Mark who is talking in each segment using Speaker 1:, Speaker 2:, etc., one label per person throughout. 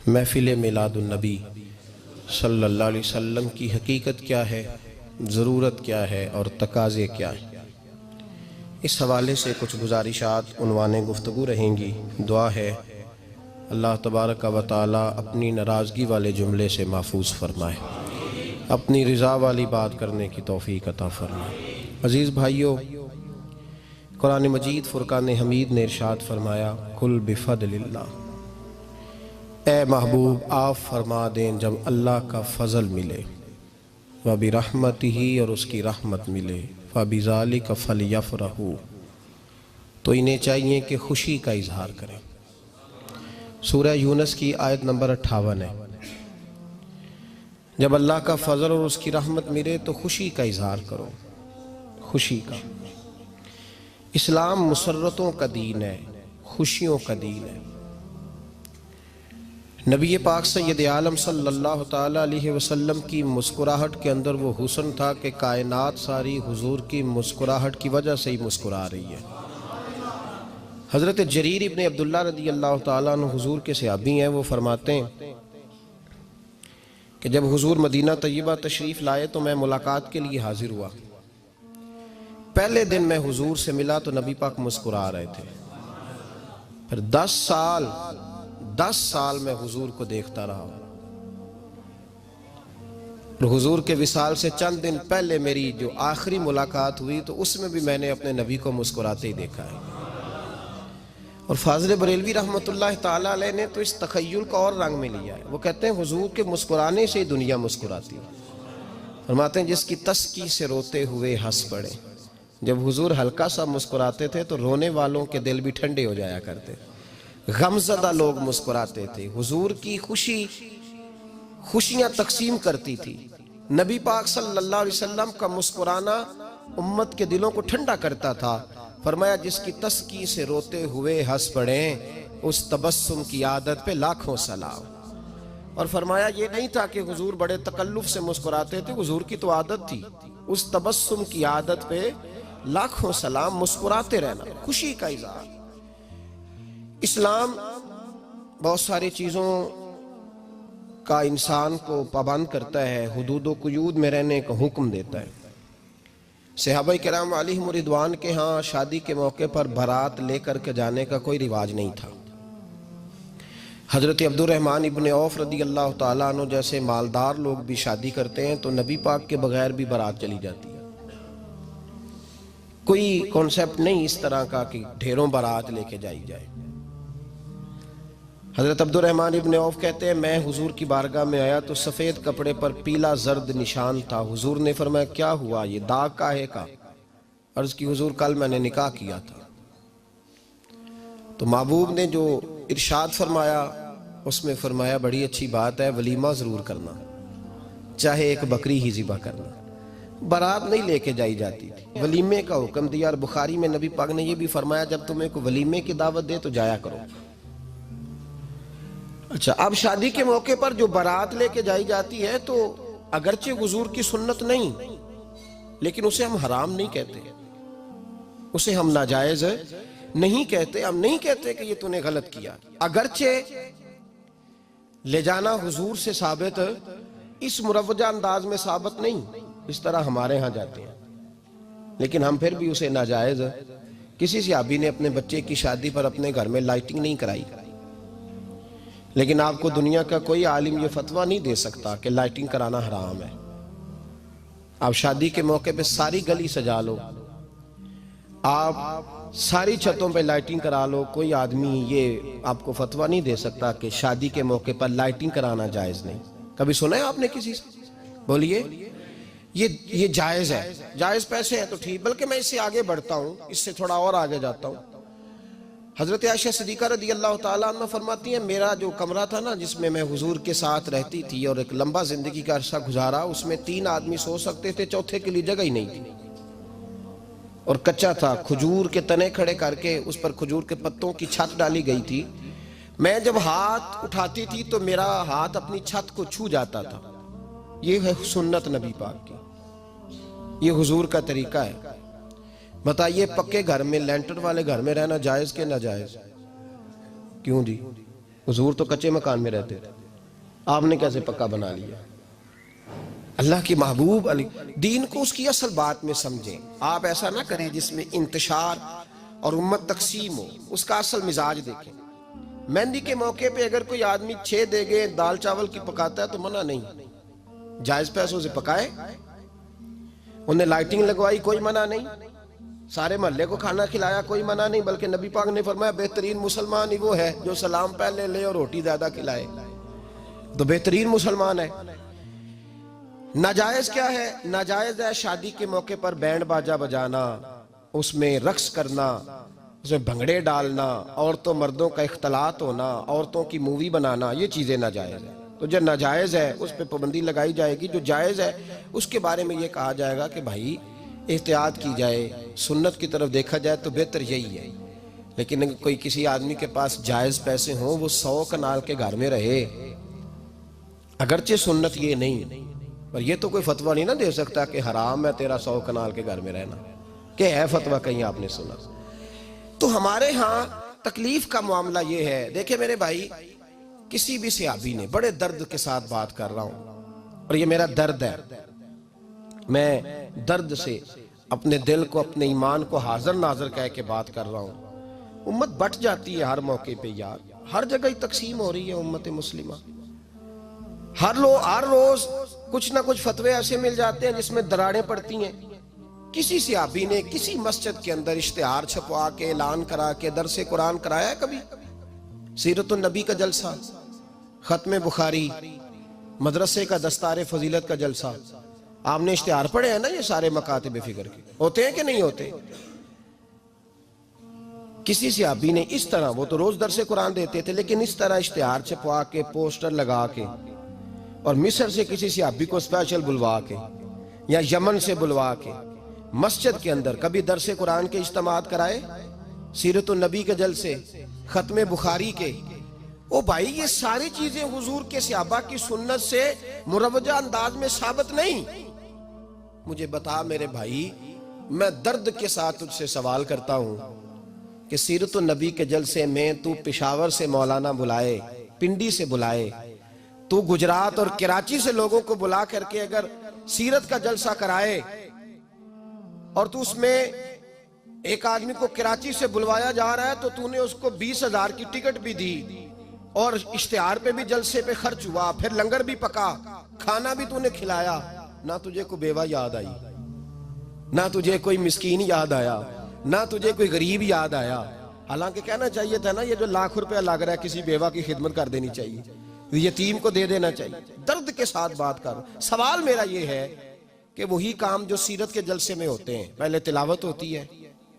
Speaker 1: محفل میلاد النبی صلی اللہ علیہ وسلم کی حقیقت کیا ہے، ضرورت کیا ہے اور تقاضے کیا ہیں، اس حوالے سے کچھ گزارشات عنوان گفتگو رہیں گی۔ دعا ہے اللہ تبارک و تعالی اپنی ناراضگی والے جملے سے محفوظ فرمائے، اپنی رضا والی بات کرنے کی توفیق عطا فرمائے۔ عزیز بھائیو، قرآن مجید فرقان حمید نے ارشاد فرمایا قل بفضل اللہ، اے محبوب آپ فرما دیں جب اللہ کا فضل ملے، وَبِرَحْمَتِهِ اور اس کی رحمت ملے، فَبِذَلِكَ فَلْيَفْرَحُوا تو انہیں چاہیے کہ خوشی کا اظہار کریں۔ سورہ یونس کی آیت نمبر 58 ہے۔ جب اللہ کا فضل اور اس کی رحمت ملے تو خوشی کا اظہار کرو، خوشی کا۔ اسلام مسرتوں کا دین ہے، خوشیوں کا دین ہے۔ نبی پاک سید عالم صلی اللہ تعالیٰ علیہ وسلم کی مسکراہٹ کے اندر وہ حسن تھا کہ کائنات ساری حضور کی مسکراہٹ کی وجہ سے ہی مسکرا رہی ہے۔ حضرت جریر ابن عبداللہ رضی اللہ تعالیٰ عنہ حضور کے صحابی ہیں، وہ فرماتے ہیں کہ جب حضور مدینہ طیبہ تشریف لائے تو میں ملاقات کے لیے حاضر ہوا۔ پہلے دن میں حضور سے ملا تو نبی پاک مسکرا رہے تھے۔ پھر 10 سال میں حضور کو دیکھتا رہا۔ حضور کے وصال سے چند دن پہلے میری جو آخری ملاقات ہوئی تو اس میں بھی میں نے اپنے نبی کو مسکراتے ہی دیکھا ہے۔ اور فاضل بریلوی رحمۃ اللہ تعالیٰ علیہ نے تو اس تخیل کا اور رنگ میں لیا ہے۔ وہ کہتے ہیں حضور کے مسکرانے سے ہی دنیا مسکراتی ہے۔ فرماتے ہیں جس کی تسکی سے روتے ہوئے ہنس پڑے۔ جب حضور ہلکا سا مسکراتے تھے تو رونے والوں کے دل بھی ٹھنڈے ہو جایا کرتے، غمزدہ لوگ مسکراتے تھے۔ حضور کی خوشیاں تقسیم کرتی تھی۔ نبی پاک صلی اللہ علیہ وسلم کا مسکرانا امت کے دلوں کو ٹھنڈا کرتا تھا۔ فرمایا جس کی تسکی سے روتے ہوئے ہنس پڑیں اس تبسم کی عادت پہ لاکھوں سلام۔ اور فرمایا یہ نہیں تھا کہ حضور بڑے تکلف سے مسکراتے تھے، حضور کی تو عادت تھی اس تبسم کی عادت پہ لاکھوں سلام، مسکراتے رہنا، خوشی کا اظہار۔ اسلام بہت ساری چیزوں کا انسان کو پابند کرتا ہے، حدود و قیود میں رہنے کا حکم دیتا ہے۔ صحابہ کرام علیہم رضوان کے ہاں شادی کے موقع پر بارات لے کر کے جانے کا کوئی رواج نہیں تھا۔ حضرت عبد الرحمن ابن عوف رضی اللہ تعالیٰ عنہ جیسے مالدار لوگ بھی شادی کرتے ہیں تو نبی پاک کے بغیر بھی بارات چلی جاتی ہے۔ کوئی کانسیپٹ نہیں اس طرح کا کہ ڈھیروں بارات لے کے جائی جائے۔ حضرت عبد الرحمن ابن عوف کہتے ہیں میں حضور کی بارگاہ میں آیا تو سفید کپڑے پر پیلا زرد نشان تھا۔ حضور نے فرمایا کیا ہوا، یہ داغ کاہے کا؟ عرض کی حضور کل میں نے نکاح کیا تھا۔ تو محبوب نے جو ارشاد فرمایا اس میں فرمایا بڑی اچھی بات ہے، ولیمہ ضرور کرنا، چاہے ایک بکری ہی ذبح کرنا۔ بارات نہیں لے کے جائی جاتی تھی، ولیمے کا حکم دیا۔ اور بخاری میں نبی پاک نے یہ بھی فرمایا جب تمہیں کوئی ولیمے کی دعوت دے تو جایا کرو۔ اچھا، اب شادی کے موقع پر جو بارات لے کے جائی جاتی ہے تو اگرچہ حضور کی سنت نہیں لیکن اسے ہم حرام نہیں کہتے، اسے ہم ناجائز نہیں کہتے، ہم نہیں کہتے کہ یہ تو نے غلط کیا۔ اگرچہ لے جانا حضور سے ثابت اس مروجہ انداز میں ثابت نہیں اس طرح ہمارے ہاں جاتے ہیں، لیکن ہم پھر بھی اسے ناجائز۔ کسی صحابی نے اپنے بچے کی شادی پر اپنے گھر میں لائٹنگ نہیں کرائی، لیکن آپ کو دنیا کا کوئی عالم یہ فتویٰ نہیں دے سکتا کہ لائٹنگ کرانا حرام ہے۔ آپ شادی کے موقع پہ ساری گلی سجا لو، آپ ساری چھتوں پہ لائٹنگ کرا لو، کوئی آدمی یہ آپ کو فتویٰ نہیں دے سکتا کہ شادی کے موقع پر لائٹنگ کرانا جائز نہیں۔ کبھی سنا ہے آپ نے کسی سے؟ بولیے یہ جائز ہے، جائز پیسے ہیں تو ٹھیک، بلکہ میں اس سے آگے بڑھتا ہوں، اس سے تھوڑا اور آگے جاتا ہوں۔ حضرت عائشہ صدیقہ رضی اللہ تعالیٰ عنہ فرماتی ہیں میرا جو کمرہ تھا نا جس میں حضور کے ساتھ رہتی تھی اور ایک لمبا زندگی کا عرصہ گزارا، اس میں 3 آدمی سو سکتے تھے، چوتھے کے لیے جگہ ہی نہیں تھی، اور کچا تھا۔ کھجور کے تنے کھڑے کر کے اس پر کھجور کے پتوں کی چھت ڈالی گئی تھی۔ میں جب ہاتھ اٹھاتی تھی تو میرا ہاتھ اپنی چھت کو چھو جاتا تھا۔ یہ ہے سنت نبی پاک کی، یہ حضور کا طریقہ ہے۔ بتائیے پکے گھر میں لینٹر والے گھر میں رہنا جائز کہ ناجائز؟ کیوں جی؟ حضور تو کچے مکان میں رہتے تھے۔ آپ نے کیسے پکا بنا لیا؟ اللہ کی محبوب علی دین کو اس کی اصل بات میں سمجھیں. آپ ایسا نہ کریں جس میں انتشار اور امت تقسیم ہو. اس کا اصل مزاج دیکھیں. مہندی کے موقع پہ اگر کوئی آدمی 6 دیگیں دال چاول کی پکاتا ہے تو منع نہیں, جائز پیسوں سے پکائے. انہیں لائٹنگ لگوائی, کوئی منع نہیں. سارے محلے کو کھانا کھلایا, کوئی منع نہیں. بلکہ نبی پاک نے فرمایا بہترین مسلمان ہی وہ ہے جو سلام پہلے لے اور روٹی زیادہ کھلائے, تو بہترین مسلمان ہے. ناجائز کیا ہے؟ ناجائز ہے شادی کے موقع پر بینڈ باجا بجانا, اس میں رقص کرنا, اس میں بھنگڑے ڈالنا, عورتوں مردوں کا اختلاط ہونا, عورتوں کی مووی بنانا, یہ چیزیں ناجائز ہیں. تو جو ناجائز ہے اس پہ پابندی لگائی جائے گی. جو جائز ہے اس کے بارے میں یہ کہا جائے گا کہ بھائی احتیاط کی جائے, سنت کی طرف دیکھا جائے تو بہتر یہی ہے. لیکن اگر کوئی کسی آدمی کے پاس جائز پیسے ہوں, وہ 100 کنال کے گھر میں رہے, اگرچہ سنت یہ نہیں, پر یہ تو کوئی فتویٰ نہیں نہ دے سکتا کہ حرام ہے تیرا 100 کنال کے گھر میں رہنا, کہ ہے فتویٰ کہیں آپ نے سنا. تو ہمارے ہاں تکلیف کا معاملہ یہ ہے. دیکھیں میرے بھائی, کسی بھی صحابی نے, بڑے درد کے ساتھ بات کر رہا ہوں اور یہ میرا درد ہے, میں درد سے اپنے دل کو, اپنے ایمان کو حاضر ناظر کہہ کے بات کر رہا ہوں. امت بٹ جاتی ہے ہر موقع پہ یار, ہر جگہ ہی تقسیم ہو رہی ہے امت مسلمہ. ہر روز کچھ نہ کچھ فتوے ایسے مل جاتے ہیں جس میں دراڑیں پڑتی ہیں. کسی صحابی نے کسی مسجد کے اندر اشتہار چھپوا کے, اعلان کرا کے درس قرآن کرایا ہے کبھی؟ سیرت النبی کا جلسہ, ختم بخاری, مدرسے کا دستار فضیلت کا جلسہ, آپ نے اشتہار پڑھے ہیں نا یہ سارے مکاتب فکر کے, ہوتے ہیں کہ نہیں ہوتے؟ کسی صحابی نے اس طرح, وہ تو روز درس قرآن دیتے تھے, لیکن اس طرح اشتہار چھپوا کے, پوسٹر لگا کے, اور مصر سے کسی صحابی کو اسپیشل بلوا کے یا یمن سے بلوا کے مسجد کے اندر کبھی درس قرآن کے اجتماعات کرائے, سیرت النبی کے جلسے, ختم بخاری کے؟ او بھائی یہ ساری چیزیں حضور کے صحابہ کی سنت سے مروجہ انداز میں ثابت نہیں. مجھے بتا میرے بھائی, میں درد کے ساتھ تجھ سے سوال کرتا ہوں کہ سیرت النبی کے جلسے میں تو پشاور سے مولانا بلائے, پنڈی سے بلائے, تو گجرات اور کراچی سے لوگوں کو بلا کر کے اگر سیرت کا جلسہ کرائے, اور تو اس میں ایک آدمی کو کراچی سے بلوایا جا رہا ہے تو تو نے اس کو 20,000 کی ٹکٹ بھی دی, اور اشتہار پہ بھی جلسے پہ خرچ ہوا, پھر لنگر بھی پکا, کھانا بھی تو نے کھلایا, نہ تجھے کوئی بیوہ یاد آئی, نہ تجھے کوئی مسکین یاد آیا, نہ تجھے کوئی غریب یاد آیا. حالانکہ کہنا چاہیے تھا نا یہ جو ₹1,00,000 لگ رہا ہے کسی بیوہ کی خدمت کر دینی چاہیے, یتیم کو دے دینا چاہیے. درد کے ساتھ بات کر. سوال میرا یہ ہے کہ وہی کام جو سیرت کے جلسے میں ہوتے ہیں, پہلے تلاوت ہوتی ہے,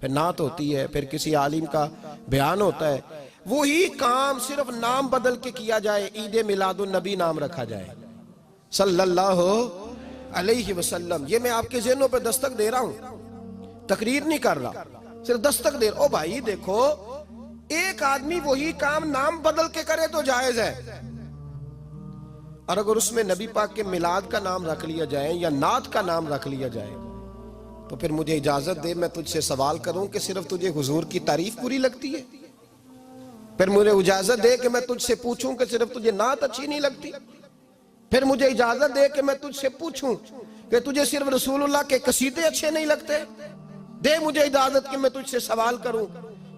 Speaker 1: پھر نعت ہوتی ہے, پھر کسی عالم کا بیان ہوتا ہے, وہی کام صرف نام بدل کے کیا جائے, عید میلاد النبی نام رکھا جائے صلی اللہ علیہ وسلم. یہ میں آپ کے ذہنوں پہ دستک دے رہا ہوں, تقریر نہیں کر رہا, صرف دستک دے رہا. او بھائی دیکھو, ایک آدمی وہی کام نام بدل کے کرے تو جائز ہے, اور اگر اس میں نبی پاک کے میلاد کا نام رکھ لیا جائے یا نعت کا نام رکھ لیا جائے تو پھر مجھے اجازت دے میں تجھ سے سوال کروں کہ صرف تجھے حضور کی تعریف پوری لگتی ہے؟ پھر مجھے اجازت دے کہ میں تجھ سے پوچھوں کہ صرف تجھے نعت اچھی نہیں لگتی؟ پھر مجھے اجازت دے کہ میں تجھ سے پوچھوں کہ تجھے صرف رسول اللہ کے قصیدے اچھے نہیں لگتے؟ دے مجھے اجازت کہ میں تجھ سے سوال کروں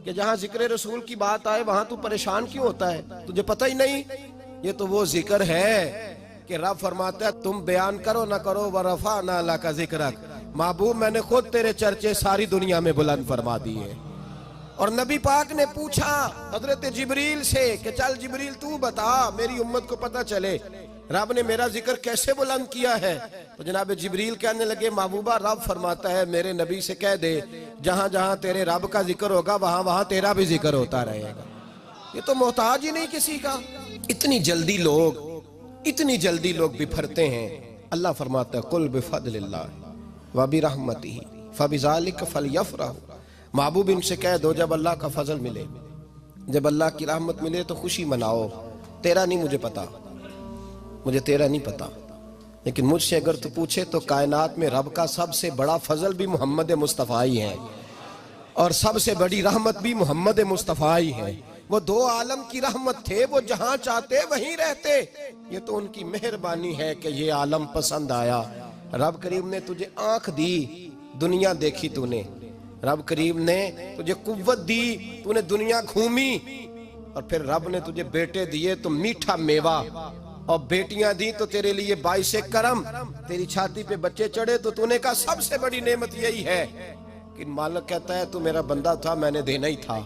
Speaker 1: کہ جہاں ذکر رسول کی بات آئے وہاں تو پریشان کیوں ہوتا ہے؟ تجھے پتہ ہی نہیں یہ تو وہ ذکر ہے کہ رب فرماتا ہے تم بیان کرو نہ کرو وَرَفَعْنَا لَكَ ذِكْرَكَ, محبوب میں نے خود تیرے چرچے ساری دنیا میں بلند فرما دیے. اور نبی پاک نے پوچھا حضرت جبریل سے کہ چل جبریل تو بتا میری امت کو پتہ چلے رب نے میرا ذکر کیسے بلند کیا ہے. تو جناب جبریل کہنے لگے محبوبہ رب فرماتا ہے میرے نبی سے کہہ دے جہاں جہاں تیرے رب کا ذکر ہوگا وہاں وہاں تیرا بھی ذکر ہوتا رہے گا. یہ تو محتاج ہی نہیں کسی کا. اتنی جلدی لوگ بپھرتے ہیں. اللہ فرماتا ہے قل بفضل اللہ وبرحمتہ فبذلک فلیفرحوا. محبوب ان سے کہہ دو جب اللہ کا فضل ملے, جب اللہ کی رحمت ملے تو خوشی مناؤ. تیرا نہیں مجھے پتا, مجھے تیرا نہیں پتا, لیکن مجھ سے اگر تو پوچھے تو کائنات میں رب کا سب سے بڑا فضل بھی محمد مصطفیٰ ہی ہے, اور سب سے بڑی رحمت بھی محمد مصطفیٰ ہی ہے. وہ دو عالم کی رحمت تھے، وہ جہاں چاہتے وہیں رہتے، یہ تو ان کی مہربانی ہے کہ یہ عالم پسند آیا۔ رب کریم نے تجھے آنکھ دی، دنیا دیکھی تو نے، رب کریم نے تجھے قوت دی، تو نے دنیا گھومی، اور پھر رب نے تجھے بیٹے دیے تو میٹھا میوہ، اور بیٹیاں دی تو تیرے لیے باعث کرم، تیری چھاتی پہ بچے چڑھے تو نے کہا سب سے بڑی نعمت یہی ہے کہ مالک کہتا ہے تو میرا بندہ تھا، میں نے دینا ہی تھا،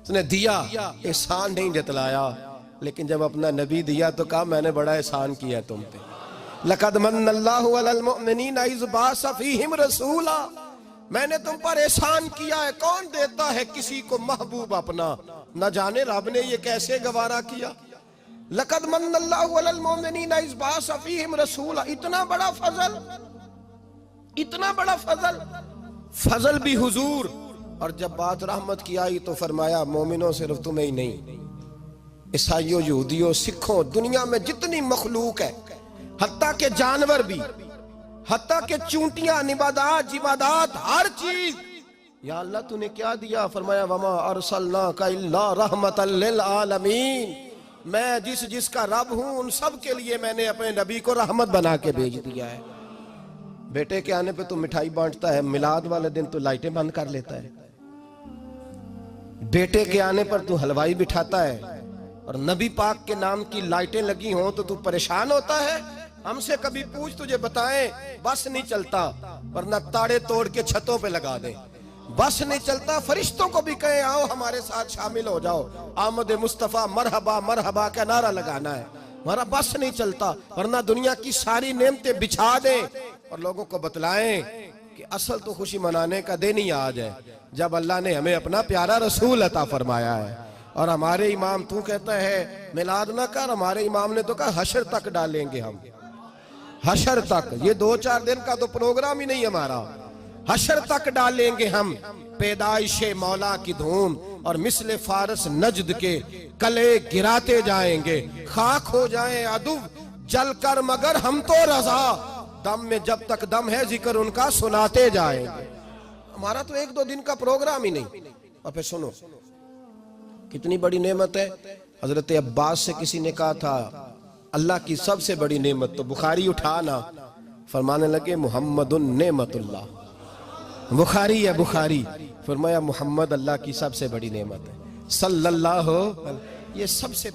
Speaker 1: تو نے دیا، احسان نہیں جتلایا، لیکن جب اپنا نبی دیا تو کہا میں نے بڑا احسان کیا تم پہ۔ لَقَدْ مَنَّ اللَّهُ عَلَى الْمُؤْمِنِينَ إِذْ بَعَثَ فِيهِمْ رَسُولًا، میں نے تم پر احسان کیا ہے۔ کون دیتا ہے کسی کو محبوب اپنا؟ نہ جانے رب نے یہ کیسے گوارا کیا۔ لَقَدْ مَنَّ اللَّهُ عَلَى الْمُؤْمِنِينَ إِذْ بَعَثَ فِيهِمْ رَسُولًا، اتنا بڑا فضل، اتنا بڑا فضل، فضل بھی حضور۔ اور جب بات رحمت کی آئی تو فرمایا مومنوں صرف تمہیں ہی نہیں، عیسائیوں، یہودیوں، سکھوں، دنیا میں جتنی مخلوق ہے، حتیٰ کہ جانور بھی، حتیٰ کہ چونٹیاں، نباتات، جمادات، ہر چیز، یا اللہ تو نے کیا دیا؟ فرمایا وَمَا أَرْسَلْنَاكَ إِلَّا رَحْمَةً لِلْعَالَمِينَ، میں جس کا رب ہوں ان سب کے لیے میں نے اپنے نبی کو رحمت بنا کے بھیج دیا ہے۔ بیٹے کے آنے پہ تو مٹھائی بانٹتا ہے، میلاد والے دن تو لائٹیں بند کر لیتا ہے، بیٹے کے آنے پر تو حلوائی بٹھاتا ہے، اور نبی پاک کے نام کی لائٹیں لگی ہوں تو پریشان ہوتا ہے۔ ہم سے کبھی پوچھ تجھے بتائیں، بس نہیں چلتا، ورنہ تاڑے توڑ کے چھتوں پہ لگا دیں۔ بس نہیں چلتا، فرشتوں کو بھی کہیں آؤ ہمارے ساتھ شامل ہو جاؤ، آمد مصطفیٰ مرحبا مرحبا کا نعرہ لگانا ہے، ہمارا بس نہیں چلتا، ورنہ دنیا کی ساری نعمتیں بچھا دیں اور لوگوں کو بتلائیں کہ اصل تو خوشی منانے کا دن ہی آج ہے جب اللہ نے ہمیں اپنا پیارا رسول عطا فرمایا ہے۔ اور ہمارے امام تو کہتا ہے میلاد نہ کر، ہمارے امام نے تو کہا حشر تک ڈالیں گے ہم، حشر تک، یہ 2-4 دن کا تو پروگرام ہی نہیں ہمارا، حشر تک ڈالیں گے ہم پیدائش مولا کی دھوم، اور مثل فارس نجد کے کلے گراتے جائیں گے، خاک ہو جائیں عدو جل کر مگر ہم تو رضا، دم میں جب تک دم ہے ذکر ان کا سناتے جائیں گے۔ ہمارا تو 1-2 دن کا پروگرام ہی نہیں۔ اور پھر سنو کتنی بڑی نعمت ہے۔ حضرت عباس سے کسی نے کہا تھا اللہ کی سب سے بڑی نعمت، تو بخاری اٹھانا، فرمانے لگے محمد نعمت اللہ، بخاری ہے بخاری، فرمایا محمد اللہ کی سب سے بڑی نعمت ہے، صلی اللہ، یہ سب سے